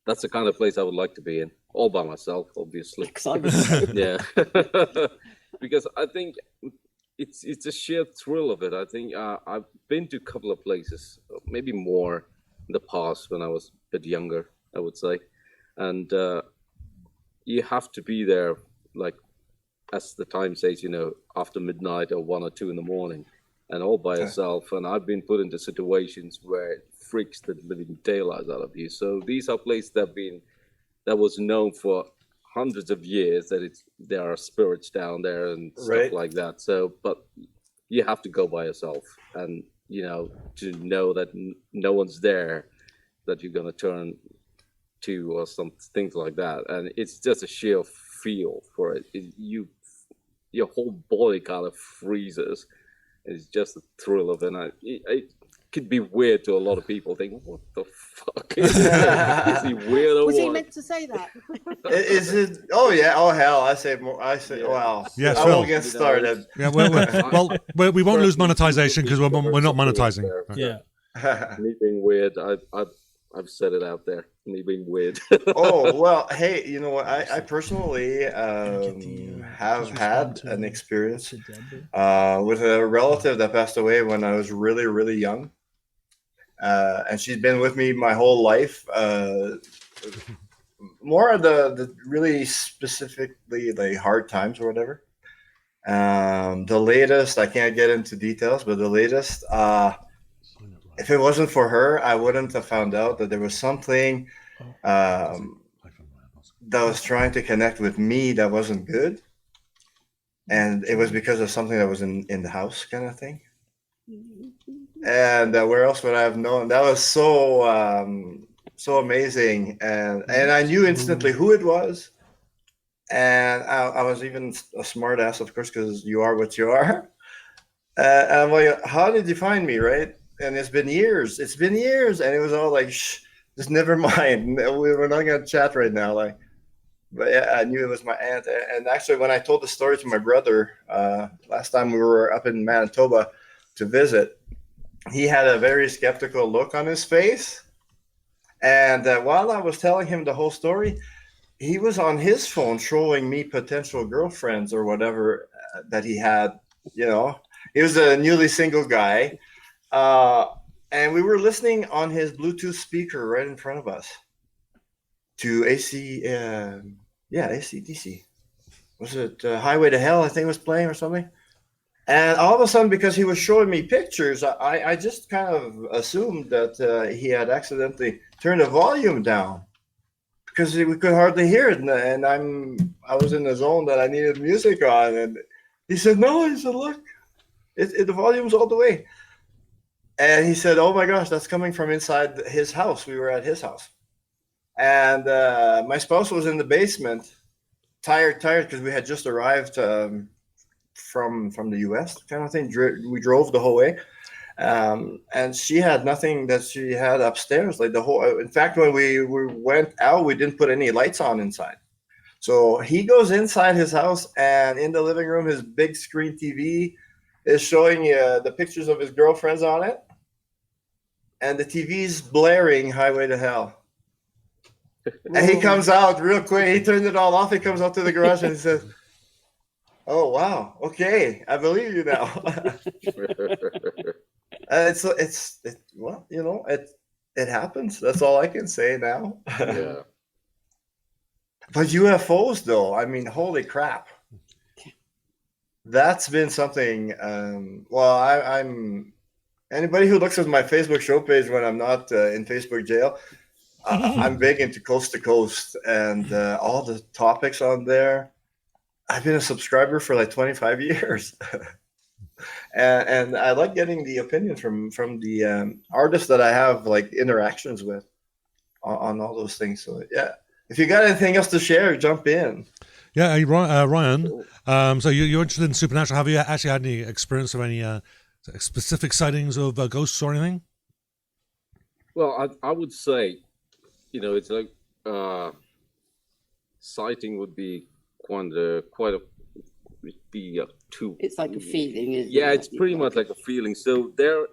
E: That's the kind of place I would like to be in, all by myself, obviously. Yeah, because I think it's a sheer thrill of it. I think I've been to a couple of places, maybe more in the past when I was a bit younger, I would say, and you have to be there, like as the time says, after midnight or 1 or 2 in the morning, and all by yourself. And I've been put into situations where it freaks the living daylights out of you. So these are places that was known for hundreds of years that there are spirits down there and stuff like that. So, but you have to go by yourself, and to know that no one's there that you're gonna turn to or some things like that. And it's just a sheer feel for it. Your whole body kind of freezes. It's just a thrill of it. It could be weird to a lot of people. Think, what the fuck is that? Is he weird or
F: Was
E: what?
F: he meant to say that?
D: Is it? Oh yeah. Oh hell. I say more. I say. Yeah. Wow.
B: Yes,
D: I won't get started.
B: Yeah. We won't lose monetization because we're not monetizing.
C: Yeah.
E: Me being weird. I've said it out there. Me being weird.
D: Oh well. Hey, you know what? I personally have had an experience with a relative that passed away when I was really, really young, and she's been with me my whole life. More of the really specifically the hard times or whatever. The latest, I can't get into details, but the latest. If it wasn't for her, I wouldn't have found out that there was something that was trying to connect with me that wasn't good. And it was because of something that was in the house kind of thing. And where else would I have known? That was so amazing. And I knew instantly who it was. And I was even a smart ass, of course, because you are what you are. And I'm like, how did you find me, right? And it's been years. And it was all like, shh, just never mind. We're not going to chat right now. Like, but yeah, I knew it was my aunt. And actually, when I told the story to my brother last time we were up in Manitoba to visit, he had a very skeptical look on his face. And while I was telling him the whole story, he was on his phone showing me potential girlfriends or whatever that he had. You know, he was a newly single guy, and we were listening on his Bluetooth speaker right in front of us to AC/DC. Was it Highway to Hell? I think was playing or something. And all of a sudden, because he was showing me pictures, I just kind of assumed that he had accidentally turned the volume down because we could hardly hear it. And I was in the zone that I needed music on. And he said, no, he said, look, the volume's all the way. And he said, oh my gosh, that's coming from inside his house. We were at his house. And my spouse was in the basement, tired, because we had just arrived from the US kind of thing. We drove the whole way. And she had nothing that she had upstairs. Like in fact, when we went out, we didn't put any lights on inside. So he goes inside his house, and in the living room, his big screen TV is showing the pictures of his girlfriends on it. And the TV's blaring Highway to Hell. And he comes out real quick. He turns it all off. He comes out to the garage and he says, oh, wow. Okay. I believe you now. Well, you know, it happens. That's all I can say now.
E: Yeah.
D: But UFOs, though, I mean, holy crap. That's been something. Well, I'm anybody who looks at my Facebook show page when I'm not in Facebook jail, I'm big into Coast to Coast and all the topics on there. I've been a subscriber for like 25 years. and I like getting the opinions from the artists that I have like interactions with on all those things. So yeah, if you got anything else to share, jump in.
B: Yeah, Ryan. So you're interested in supernatural. Have you actually had any experience of any specific sightings of ghosts or anything?
E: Well, I would say, you know, it's like sighting would be too.
F: It's like a feeling, isn't it?
E: Yeah, it's pretty much like a feeling. So there,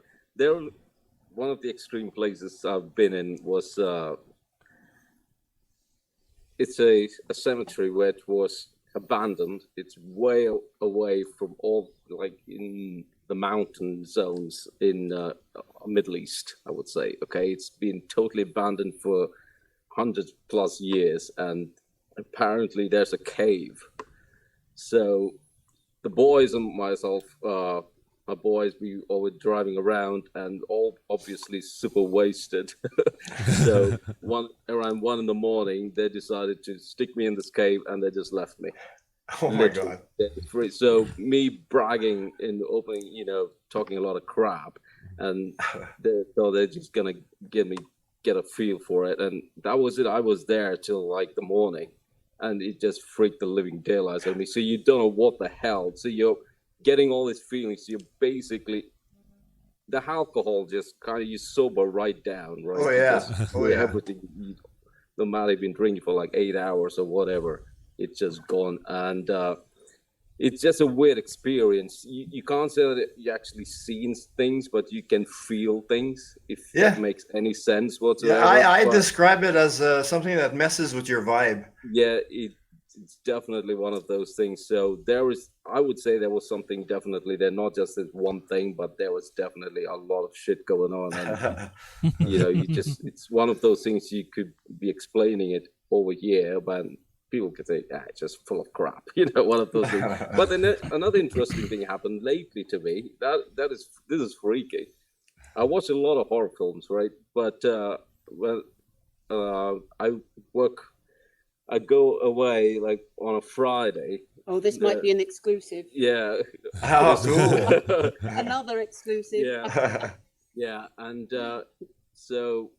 E: one of the extreme places I've been in was it's a cemetery where it was abandoned. It's way away from all, like in the mountain zones in Middle East, I would say. Okay, it's been totally abandoned for 100+ years, and apparently there's a cave. So the boys and myself, my boys, we all were driving around and all obviously super wasted. So around 1 a.m, they decided to stick me in this cave, and they just left me.
D: Oh my God.
E: So me bragging in the opening, you know, talking a lot of crap, and they're just gonna get a feel for it, and that was it. I was there till like the morning, and it just freaked the living daylights out of me. So you don't know what the hell. So you're getting all these feelings. You're basically, the alcohol just kind of, you sober right down, right?
D: Oh yeah.
E: Oh yeah. Everything, no matter if you've been drinking for like 8 hours or whatever, it's just gone. And it's just a weird experience. You can't say that you actually seen things, but you can feel things, if that makes any sense whatsoever.
D: Yeah, I describe it as something that messes with your vibe.
E: Yeah, it's definitely one of those things. So I would say there was something definitely there, not just this one thing, but there was definitely a lot of shit going on. And, you know, it's one of those things you could be explaining it over here, but people could say, it's just full of crap, you know, one of those things. But then another interesting thing happened lately to me. This is freaky. I watch a lot of horror films, right? But I go away like on a Friday.
F: Oh, this might be an exclusive.
E: Yeah.
D: Oh, cool.
F: Another exclusive.
E: Yeah. Yeah, and so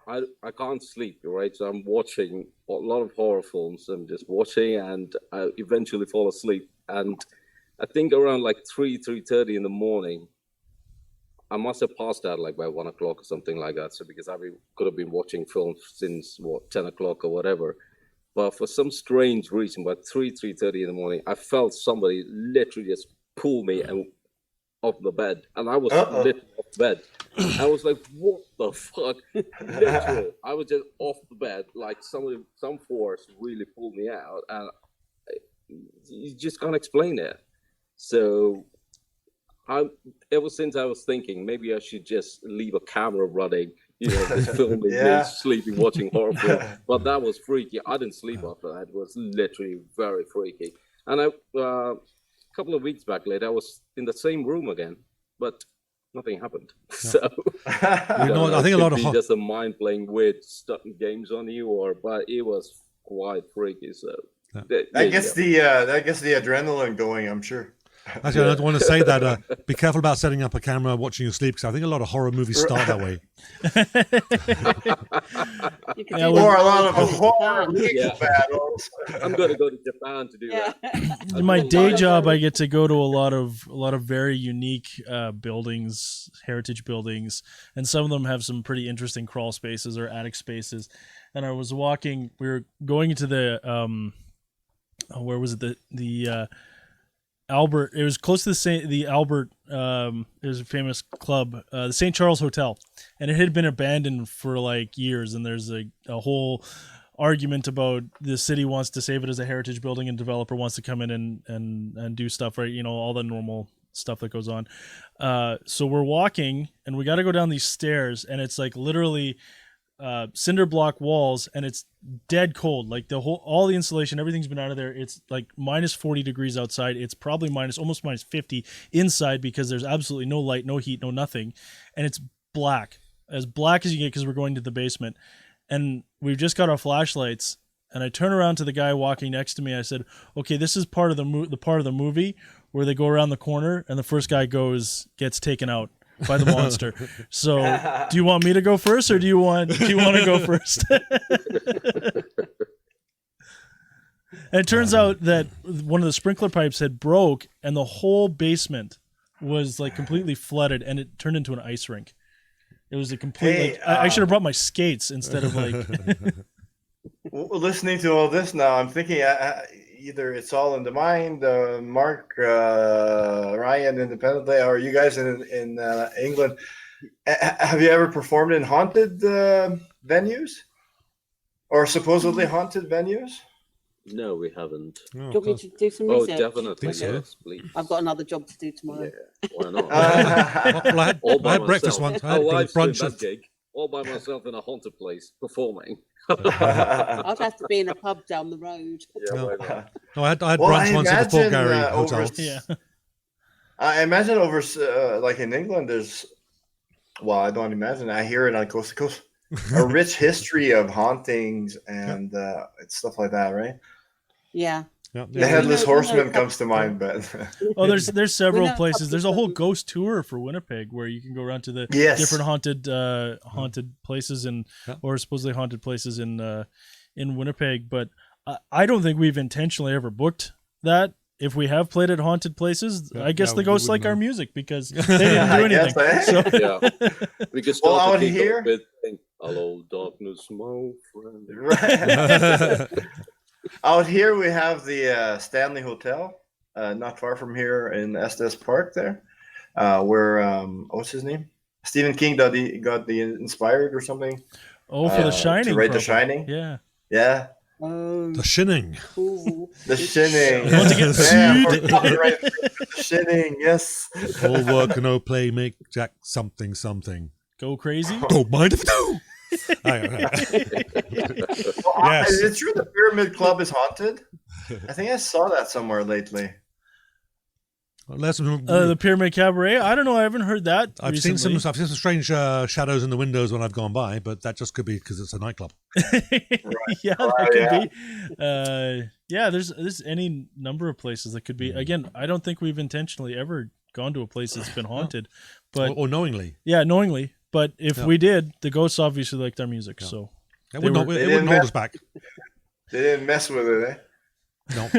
E: I can't sleep, right? So I'm watching a lot of horror films. I'm just watching, and I eventually fall asleep. And I think around like 3:30 in the morning, I must have passed out like by 1 o'clock or something like that. So because I could have been watching films since 10 o'clock or whatever. But for some strange reason, by 3:30 in the morning, I felt somebody literally just pull me and off the bed, and I was
D: Uh-oh.
E: literally off the bed. I was like, "What the fuck?" Literally, I was just off the bed, like some force really pulled me out, and you just can't explain it. So, ever since I was thinking maybe I should just leave a camera running, just filming
D: Yeah.
E: me sleeping, watching horror films. But that was freaky. I didn't sleep after that. It was literally very freaky. And a couple of weeks back later, I was in the same room again, but nothing happened. So
B: I think a lot of
E: just a mind playing weird games on you, but it was quite freaky. So
D: That gets the adrenaline going, I'm sure.
B: Actually, I want to say that be careful about setting up a camera watching you sleep, because I think a lot of horror movies start that way.
F: You could
C: Yeah,
F: do
C: well-
D: Or
F: that
D: a lot
F: in
D: of horror
F: Japan.
D: legal battles.
E: I'm gonna go to Japan to do
F: Yeah.
E: that.
C: In my day job, I get to go to a lot of very unique buildings, heritage buildings, and some of them have some pretty interesting crawl spaces or attic spaces. And I was walking. We were going into the where was it? The Albert. It was close to the Albert. There's a famous club, the St. Charles Hotel, and it had been abandoned for like years. And there's a whole argument about the city wants to save it as a heritage building, and developer wants to come in and do stuff, right? All the normal stuff that goes on. So we're walking, and we got to go down these stairs, and it's like literally cinder block walls, and it's dead cold. Like all the insulation, everything's been out of there. It's like minus 40 degrees outside. It's probably almost minus 50 inside, because there's absolutely no light, no heat, no nothing. And it's as black as you get, because we're going to the basement. And we've just got our flashlights. And I turn around to the guy walking next to me. I said, "Okay, this is part of the part of the movie where they go around the corner and the first guy gets taken out by the monster. So, do you want me to go first, or do you want to go first?" And it turns out that one of the sprinkler pipes had broke, and the whole basement was like completely flooded, and it turned into an ice rink. It was a complete.
D: Hey,
C: I should have brought my skates instead of like.
D: Listening to all this now, I'm thinking either it's all in the mind, Mark, Ryan, independently, or you guys in England. Have you ever performed in haunted venues, or supposedly haunted venues?
E: No, we haven't.
F: Do you want me to do some
E: Oh,
F: research?
E: definitely.
B: Think so.
E: Yes, please.
F: I've got another job to do tomorrow.
E: Yeah, why not?
B: Well, I
E: All by
B: had breakfast
E: myself.
B: once. I had
E: I've streamed
B: brunch.
E: that gig all by myself in a haunted place performing.
F: I'd have to be in a pub down the road.
E: Yeah, why not?
B: No, I had
D: Well,
B: brunch once at the Fort
D: imagine,
B: Garry
D: over-
B: Hotel.
C: Yeah.
D: I imagine over like in England, there's. Well, I don't imagine. I hear it on coast to coast. A rich history of hauntings and stuff like that, right?
F: Yeah.
B: Yeah,
D: The
B: yeah.
D: Headless
F: We know
D: Horseman
F: a
D: comes to
F: couple-
D: mind, but
C: Oh, there's several
F: know a
C: places.
F: couple
C: There's a whole
F: of-
C: ghost tour for Winnipeg where you can go around to the
D: Yes.
C: different haunted places
B: Yeah.
C: or supposedly haunted places in Winnipeg. But I don't think we've intentionally ever booked that. If we have played at haunted places,
B: Yeah,
C: I guess
B: yeah,
C: the
B: we
C: ghosts
B: wouldn't
C: like our
B: know.
C: music because they didn't do
D: I
C: anything.
D: guess,
C: So,
E: Yeah, we could start
D: Well,
E: the
D: out
E: kick
D: here-
E: off with "Hello, darkness, my friend."
D: right. Out here we have the Stanley Hotel, not far from here in Estes Park. There, where what's his name? Stephen King got the inspired or something.
C: oh, for The Shining.
D: to write The
C: probably.
D: Shining.
C: Yeah.
D: Yeah,
F: Oh,
B: The Shining.
F: cool.
D: The Shining.
C: You want to get
D: Yeah,
C: sued?
D: for copyright infringement, The Shining. Yes.
B: All work and no play make Jack something something.
C: Go crazy.
B: Don't mind if I do. Yes.
D: Is it true the Pyramid Club is haunted? I think I saw that somewhere lately.
C: The Pyramid Cabaret. I don't know. I haven't heard that.
B: I've seen
C: recently.
B: some strange shadows in the windows when I've gone by, but that just could be because it's a nightclub.
C: Yeah, that could be. Yeah, there's any number of places that could be. Again, I don't think we've intentionally ever gone to a place that's been haunted, but
B: or knowingly.
C: yeah, knowingly. But if
B: Yeah.
C: we did, the ghosts obviously liked our music.
B: Yeah.
C: So
B: It
C: They
B: wouldn't,
C: were-
B: it
D: they
B: wouldn't
D: didn't
B: hold us back.
D: They didn't mess with it, eh?
B: No.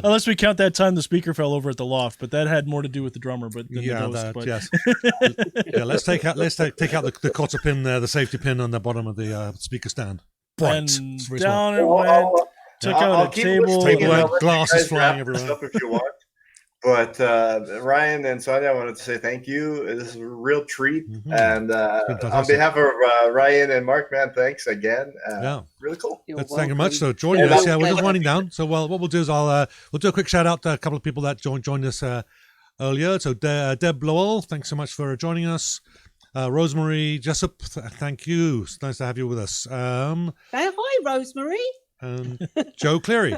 C: unless we count that time the speaker fell over at the loft, but that had more to do with the drummer. But than
B: Yeah,
C: the ghost,
B: that,
C: but
B: yes. Yeah, let's take out the cotter pin there, the safety pin on the bottom of the speaker stand. Bright.
C: and
B: It's very smart.
C: down it went. Took out a
D: keep
C: table.
D: listening
B: Table
D: and
B: went,
D: I'll let you
B: glasses
D: guys
B: flying
D: wrap this
B: everywhere.
D: up if you want. But Ryan and Sonia, I wanted to say thank you. This is a real treat.
B: Mhm.
D: And on
B: fantastic.
D: behalf of Ryan and Mark, man, thanks again.
B: Yeah.
D: Really cool.
F: You're
B: Thank you much
F: welcome.
B: for joining
D: Yeah,
B: us.
D: that-
B: Yeah, we're just
F: that-
B: winding down. So, well, what we'll do is we'll do a quick shout out to a couple of people that joined us earlier. So, Deb Lowell, thanks so much for joining us. Rosemary Jessup, thank you. It's nice to have you with us.
F: Hi, Rosemary.
B: And Joe Cleary.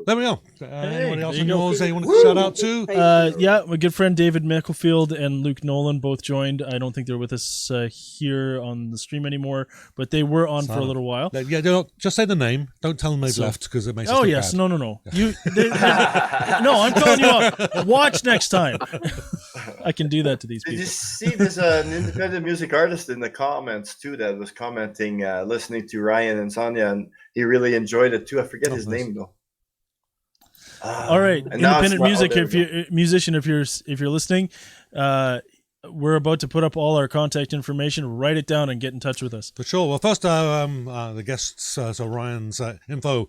B: There we go. Anybody else
C: there
B: on
C: you go.
B: yours that you want to shout out to?
C: Yeah, my good friend David Micklefield and Luke Nolan both joined. I don't think they're with us here on the stream anymore, but they were on for a little while.
B: Yeah, just say the name. Don't tell them they've left because it makes us
C: Oh
B: look
C: yes,
B: bad.
C: no. No, I'm calling you up. Watch next time. I can do that to these
D: Did
C: people.
D: you see there's an independent music artist in the comments too that was commenting, listening to Ryan and Sonia, and he really enjoyed it too. I forget his
B: nice.
D: name though.
C: All right,
D: And now it's
C: independent
D: not-
C: music.
D: there
C: If
D: we
C: you musician, if you're listening, we're about to put up all our contact information. Write it down and get in touch with us.
B: For sure. Well, first, the guests, so Ryan's info,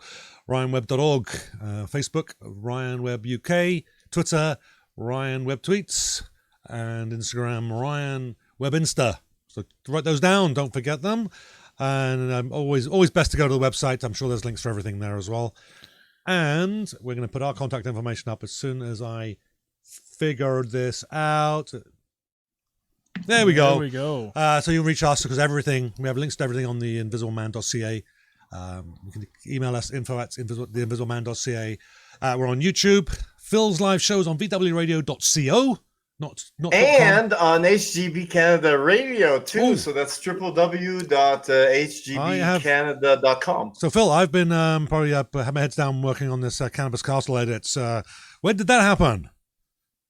B: ryanweb.org, Facebook, Ryan UK, Twitter, Ryan Web Tweets, and Instagram, Ryan Web Insta. So write those down. Don't forget them. And always best to go to the website. I'm sure there's links for everything there as well. And we're going to put our contact information up as soon as I figured this out. There we go.
C: There we go.
B: So you can reach us because we have links to everything on the invisibleman.ca. You can email us info@theinvisibleman.ca. We're on YouTube. Phil's live shows on vwradio.co. Not
D: And on HGB Canada Radio too.
B: Oh.
D: So that's www.hgbcanada.com.
B: So Phil, I've been probably have my heads down working on this Cannabis Castle edits. When did that happen?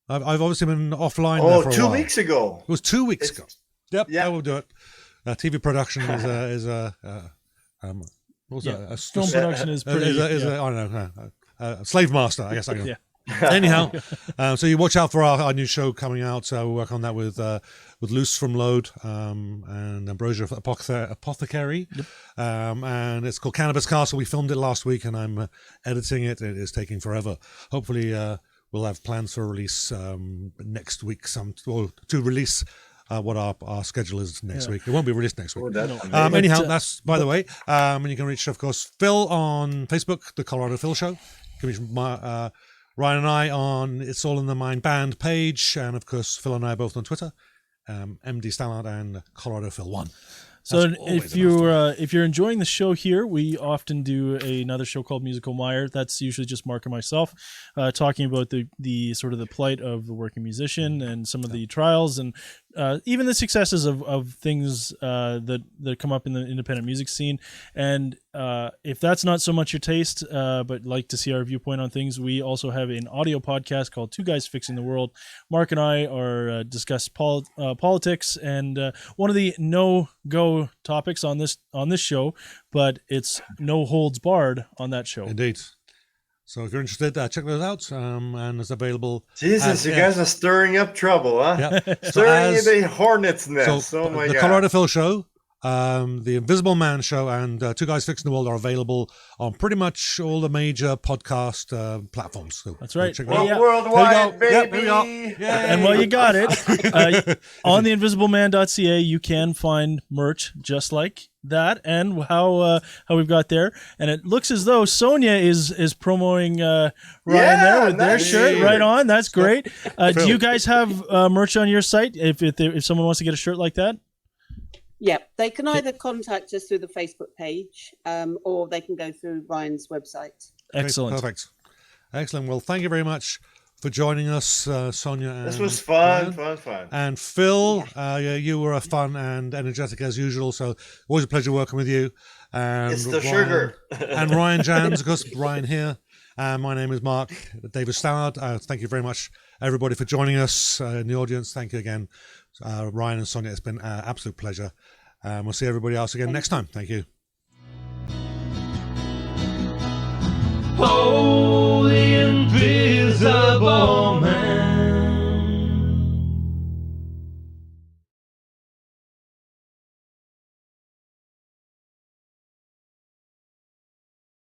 B: I've obviously been offline there for a
D: 2
B: while.
D: weeks ago.
B: It was 2 weeks ago. Yep,
D: Yeah.
B: I will do it. TV production is a
C: Film production is pretty.
B: I don't know, a slave master, I guess. I can.
C: Yeah.
B: Anyhow, so you watch out for our new show coming out. We'll work on that with Luce from Load and Ambrosia Apothecary.
C: Yep.
B: And it's called Cannabis Castle. We filmed it last week and I'm editing it. It is taking forever. Hopefully we'll have plans for release next week, to release what our schedule is next week. It won't be released next week.
D: Oh, that's amazing.
B: Anyhow, that's by the way. And you can reach, of course, Phil on Facebook, the Colorado Phil Show. You can reach Ryan and I on It's All in the Mind band page, and of course Phil and I are both on Twitter, MD Stallard and Colorado Phil 1.
C: So
B: That's always
C: if you're enjoying the show here, we often do another show called Musical Mire. That's usually just Mark and myself talking about the sort of the plight of the working musician and some of the trials and even the successes of things that come up in the independent music scene. And if that's not so much your taste, but like to see our viewpoint on things, we also have an audio podcast called Two Guys Fixing the World. Mark and I are discuss politics and one of the no-go topics on this show, but it's no holds barred on that show.
B: Indeed. So if you're interested, check those out, and it's available.
D: Jesus, you guys are stirring up trouble, huh?
B: Yeah.
D: Stirring in the hornet's nest. Oh my
B: the
D: god.
B: Colorado Phil Show, the Invisible Man Show, and Two Guys Fixing the World are available on pretty much all the major podcast platforms. So
C: That's right.
B: check it out.
C: Yeah.
D: Worldwide,
B: There you go. Yep,
D: baby.
B: there you go.
C: And while you got it, on the invisibleman.ca, you can find merch just like that and how we've got there. And it looks as though Sonia is promoting Ryan there with their
D: nice.
C: shirt. Right on. That's great. Do
B: Phil.
C: you guys have merch on your site if someone wants to get a shirt like that?
F: Yeah, they can either contact us through the Facebook page or they can go through Ryan's website.
C: Excellent.
B: Perfect. Excellent. Well, thank you very much for joining us, Sonia. And
D: This was fun,
B: Ryan.
D: fun.
B: And Phil, you were fun and energetic as usual, so always a pleasure working with you. And
D: It's the
B: Ryan-
D: sugar.
B: and Ryan Jans, of course, Ryan here. My name is Mark David Stallard. Thank you very much, everybody, for joining us in the audience. Thank you again, Ryan and Sonia. It's been an absolute pleasure. We'll see everybody else again next time. Thank you.
H: Oh,